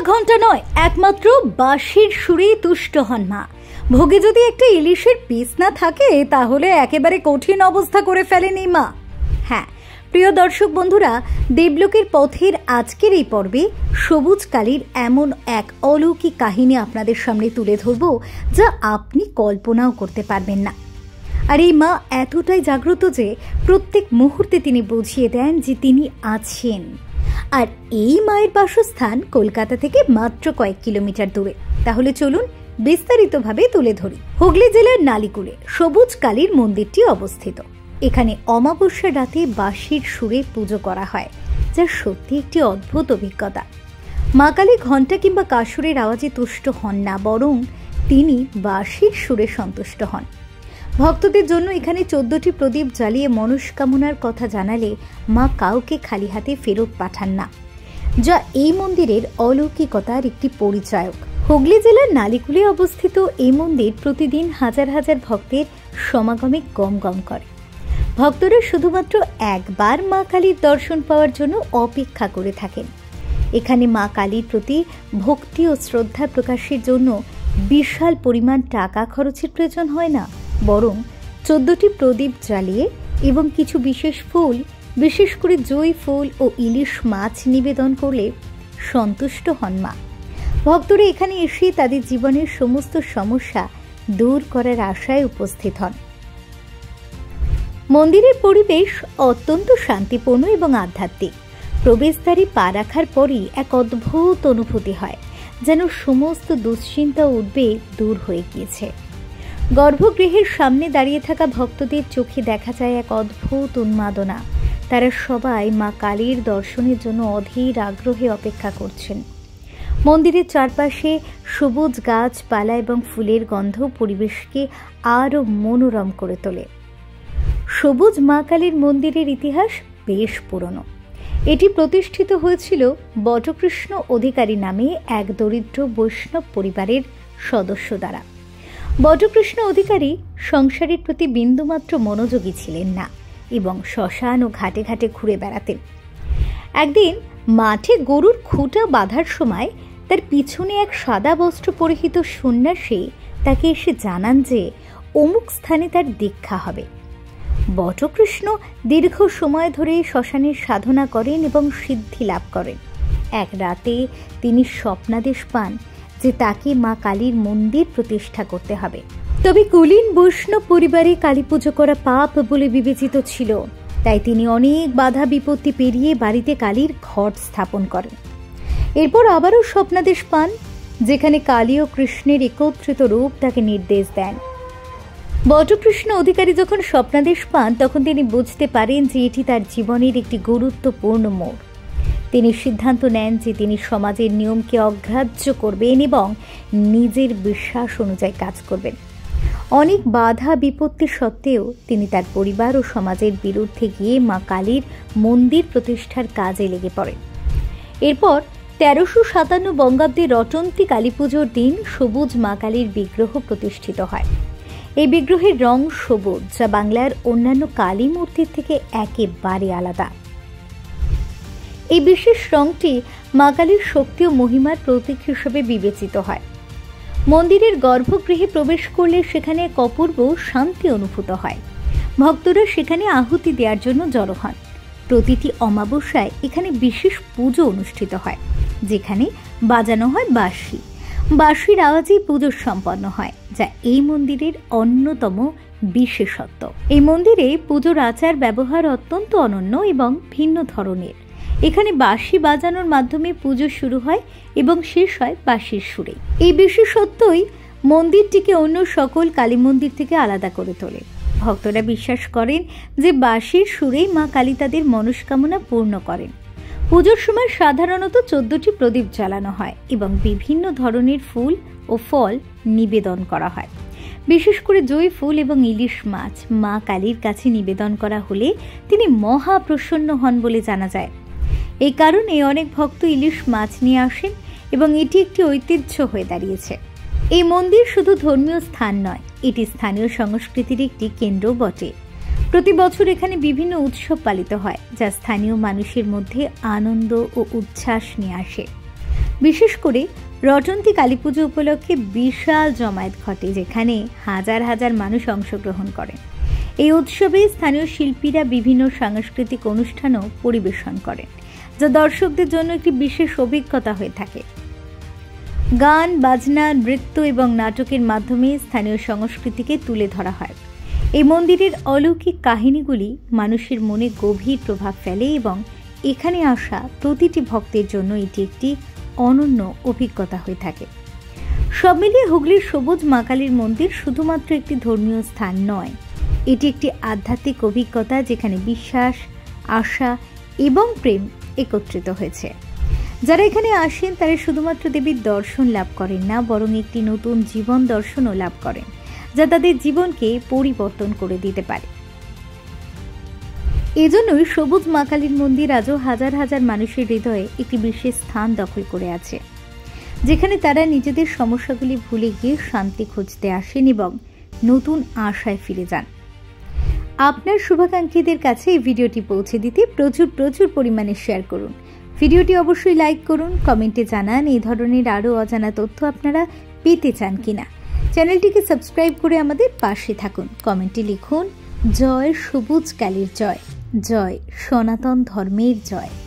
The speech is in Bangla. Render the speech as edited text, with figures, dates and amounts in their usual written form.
ঘন্টা নয়, একমাত্র বাঁশির সুরেই তুষ্ট হন মা। ভোগে যদি একটা ইলিশের পিস না থাকে তাহলে একেবারে কঠিন অবস্থা করে ফেলেন এই মা। হ্যাঁ প্রিয় দর্শক বন্ধুরা, দেবলোকের পথের আজকের এই পর্বে সবুজ কালীর এমন এক অলৌকিক কাহিনী আপনাদের সামনে তুলে ধরব যা আপনি কল্পনাও করতে পারবেন না। আর এই মা এতটাই জাগ্রত যে প্রত্যেক মুহূর্তে তিনি বুঝিয়ে দেন যে তিনি আছেন। আর এই মায়ের বাসস্থান কলকাতা থেকে মাত্র কয়েক কিলোমিটার দূরে। তাহলে চলুন বিস্তারিতভাবে তুলে ধরি। হুগলি জেলার নালিকুলে সবুজ কালীর মন্দিরটি অবস্থিত। এখানে অমাবস্যার রাতে বাঁশির সুরে পুজো করা হয়, যা সত্যি একটি অদ্ভুত অভিজ্ঞতা। মা কালী ঘণ্টা কিংবা কাসুরের আওয়াজে তুষ্ট হন না, বরং তিনি বাঁশির সুরে সন্তুষ্ট হন। ভক্তদের জন্য এখানে 14টি প্রদীপ জ্বালিয়ে মনস্কামনার কথা জানালে মা কাউকে খালি হাতে ফেরত পাঠান না, যা এই মন্দিরের অলৌকিকতার একটি পরিচায়ক। হুগলি জেলার নালিকুলে অবস্থিত এই মন্দির প্রতিদিন হাজার হাজার ভক্তের সমাগমে গমগম করে। ভক্তরা শুধুমাত্র একবার মা কালীর দর্শন পাওয়ার জন্য অপেক্ষা করে থাকেন। এখানে মা কালীর প্রতি ভক্তি ও শ্রদ্ধা প্রকাশের জন্য বিশাল পরিমাণ টাকা খরচের প্রয়োজন হয় না, বরং 14টি প্রদীপ জ্বালিয়ে এবং কিছু বিশেষ ফুল, বিশেষ করে জই ফুল ও ইলিশ মাছ নিবেদন করলে সন্তুষ্ট হন মা। ভক্তরা এখানে এসে তাদের জীবনের সমস্ত সমস্যা দূর করার আশায় উপস্থিত হন। মন্দিরের পরিবেশ অত্যন্ত শান্তিপূর্ণ এবং আধ্যাত্মিক। প্রবেশদ্বারে পা রাখার পরই এক অদ্ভুত অনুভূতি হয়, যেন সমস্ত দুশ্চিন্তা ও উদ্বেগ দূর হয়ে গিয়েছে। গর্ভগৃহের সামনে দাঁড়িয়ে থাকা ভক্তদের চোখে দেখা যায় এক অদ্ভুত উন্মাদনা। তারা সবাই মা কালীর দর্শনের জন্য অধীর আগ্রহে অপেক্ষা করছেন। মন্দিরের চারপাশে সবুজ গাছপালা এবং ফুলের গন্ধ পরিবেশকে আরও মনোরম করে তোলে। সবুজ মা কালীর মন্দিরের ইতিহাস বেশ পুরনো। এটি প্রতিষ্ঠিত হয়েছিল বটকৃষ্ণ অধিকারী নামে এক দরিদ্র বৈষ্ণব পরিবারের সদস্য দ্বারা। বটকৃষ্ণ অধিকারী সংসারের প্রতি বিন্দুমাত্র মনোযোগী ছিলেন না এবং শ্মশান ও ঘাটে ঘাটে ঘুরে বেড়াতেন। একদিন মাঠে গরুর খুঁটা বাঁধার সময় তার পিছনে এক সাদা বস্ত্র পরিহিত সন্ন্যাসী তাকে এসে জানান যে অমুক স্থানে তার দীক্ষা হবে। বটকৃষ্ণ দীর্ঘ সময় ধরে শ্মশানের সাধনা করেন এবং সিদ্ধি লাভ করেন। এক রাতে তিনি স্বপ্নাদেশ পান যে তাকে মা কালীর মন্দির প্রতিষ্ঠা করতে হবে। তবে কুলীন বৈষ্ণব পরিবারে কালী পুজো করা পাপ বলে বিবেচিত ছিল, তাই তিনি অনেক বাধা বিপত্তি পেরিয়ে বাড়িতে কালীর ঘট স্থাপন করেন। এরপর আবারও স্বপ্নাদেশ পান, যেখানে কালী ও কৃষ্ণের একত্রিত রূপ তাকে নির্দেশ দেন। বটকৃষ্ণ অধিকারী যখন স্বপ্নাদেশ পান তখন তিনি বুঝতে পারেন যে এটি তার জীবনের একটি গুরুত্বপূর্ণ মোড়। তিনি সিদ্ধান্ত নেন যে তিনি সমাজের নিয়মকে অগ্রাহ্য করবেন এবং নিজের বিশ্বাস অনুযায়ী কাজ করবেন। অনেক বাধা বিপত্তি সত্ত্বেও তিনি তার পরিবার ও সমাজের বিরুদ্ধে গিয়ে মা কালীর মন্দির প্রতিষ্ঠার কাজে লেগে পড়েন। এরপর 1357 বঙ্গাব্দে রটন্তী কালী পুজোর দিন সবুজ মা কালীর বিগ্রহ প্রতিষ্ঠিত হয়। এই বিগ্রহের রং সবুজ, যা বাংলার অন্যান্য কালী মূর্তির থেকে একেবারে আলাদা। এই বিশেষ রংটি মা কালীর শক্তি ও মহিমার প্রতীক হিসেবে বিবেচিত হয়। মন্দিরের গর্ভগৃহে প্রবেশ করলে সেখানে এক অপূর্ব শান্তি অনুভূত হয়। ভক্তরা সেখানে আহুতি দেওয়ার জন্য জড়ো হন। প্রতিটি অমাবস্যায় এখানে বিশেষ পুজো অনুষ্ঠিত হয়, যেখানে বাজানো হয় বাঁশি। বাঁশির আওয়াজেই পুজো সম্পন্ন হয়, যা এই মন্দিরের অন্যতম বিশেষত্ব। এই মন্দিরে পুজোর আচার ব্যবহার অত্যন্ত অনন্য এবং ভিন্ন ধরনের। এখানে বাঁশি বাজানোর মাধ্যমে পুজো শুরু হয় এবং শেষ হয় বাঁশির সুরে। এই বিশেষত্বই মন্দিরটিকে অন্য সকল কালী মন্দির থেকে আলাদা করে তোলে। ভক্তরা বিশ্বাস করেন যে বাঁশির সুরেই মা কালী তাদের মনস্কামনা পূর্ণ করেন। পুজোর সময় সাধারণত 14টি প্রদীপ জ্বালানো হয় এবং বিভিন্ন ধরনের ফুল ও ফল নিবেদন করা হয়। বিশেষ করে জই ফুল এবং ইলিশ মাছ মা কালীর কাছে নিবেদন করা হলে তিনি মহা প্রসন্ন হন বলে জানা যায়। এই কারণে অনেক ভক্ত ইলিশ মাছ নিয়ে আসেন এবং এটি একটি ঐতিহ্য হয়ে দাঁড়িয়েছে। এই মন্দির শুধু ধর্মীয় স্থান নয়, এটি স্থানীয় সংস্কৃতির একটি কেন্দ্র বটে। প্রতি বছর এখানে বিভিন্ন উৎসব পালিত হয়, যা স্থানীয় মানুষের মধ্যে আনন্দ ও উচ্ছ্বাস নিয়ে আসে। বিশেষ করে রটন্তী কালী পুজো উপলক্ষে বিশাল জমায়েত ঘটে, যেখানে হাজার হাজার মানুষ অংশগ্রহণ করেন। এই উৎসবে স্থানীয় শিল্পীরা বিভিন্ন সাংস্কৃতিক অনুষ্ঠানও পরিবেশন করেন, যা দর্শকদের জন্য একটি বিশেষ অভিজ্ঞতা হয়ে থাকে। গান, বাজনা, নৃত্য এবং নাটকের মাধ্যমে স্থানীয় সংস্কৃতিকে তুলে ধরা হয়। এই মন্দিরের অলৌকিক কাহিনীগুলি মানুষের মনে গভীর প্রভাব ফেলে এবং এখানে আসা প্রতিটি ভক্তের জন্য এটি একটি অনন্য অভিজ্ঞতা হয়ে থাকে। সব মিলিয়ে হুগলির সবুজ মা কালীর মন্দির শুধুমাত্র একটি ধর্মীয় স্থান নয়, এটি একটি আধ্যাত্মিক অভিজ্ঞতা যেখানে বিশ্বাস, আশা এবং প্রেম একত্রিত হয়েছে। যারা এখানে আসেন তারা শুধুমাত্র দেবীর দর্শন লাভ করেন না, বরং একটি নতুন জীবন দর্শনও লাভ করেন, যা তাদের জীবনকে পরিবর্তন করে দিতে পারে। এজন্যই সবুজ মা কালীর মন্দির আজও হাজার হাজার মানুষের হৃদয়ে একটি বিশেষ স্থান দখল করে আছে, যেখানে তারা নিজেদের সমস্যাগুলি ভুলে গিয়ে শান্তি খুঁজতে আসেন এবং নতুন আশায় ফিরে যান। আপনার শুভাকাঙ্ক্ষীদের কাছে এই ভিডিওটি পৌঁছে দিতে প্রচুর পরিমাণে শেয়ার করুন। ভিডিওটি অবশ্যই লাইক করুন, কমেন্টে জানান এই ধরনের আরও অজানা তথ্য আপনারা পেতে চান কিনা। চ্যানেলটিকে সাবস্ক্রাইব করে আমাদের পাশে থাকুন। কমেন্টে লিখুন, জয় সবুজ কালীর জয়, জয় সনাতন ধর্মের জয়।